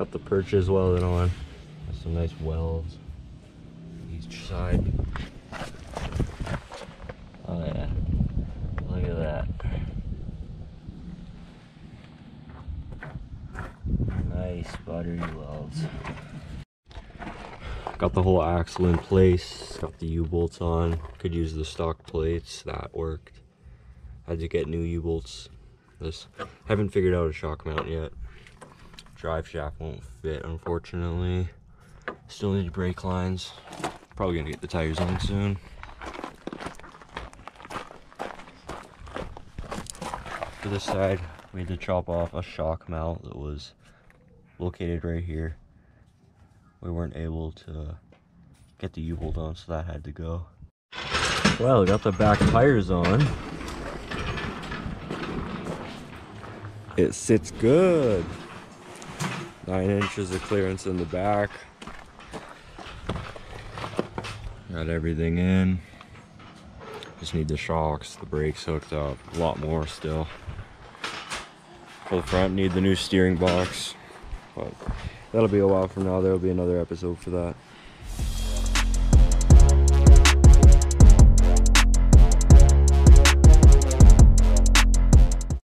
Got the Perches welded on. Got some nice welds each side. Oh yeah, look at that. Nice buttery welds. Got the whole axle in place. Got the U-bolts on. Could use the stock plates. That worked. Had to get new U-bolts. Haven't figured out a shock mount yet. Drive shaft won't fit, unfortunately. Still need brake lines. Probably gonna get the tires on soon. For this side, we had to chop off a shock mount that was located right here. We weren't able to get the U-bolt on, so that had to go. Well, got the back tires on. It sits good. 9 inches of clearance in the back. Got everything in. Just need the shocks, the brakes hooked up. A lot more still. Full front, need the new steering box. But that'll be a while from now. There'll be another episode for that.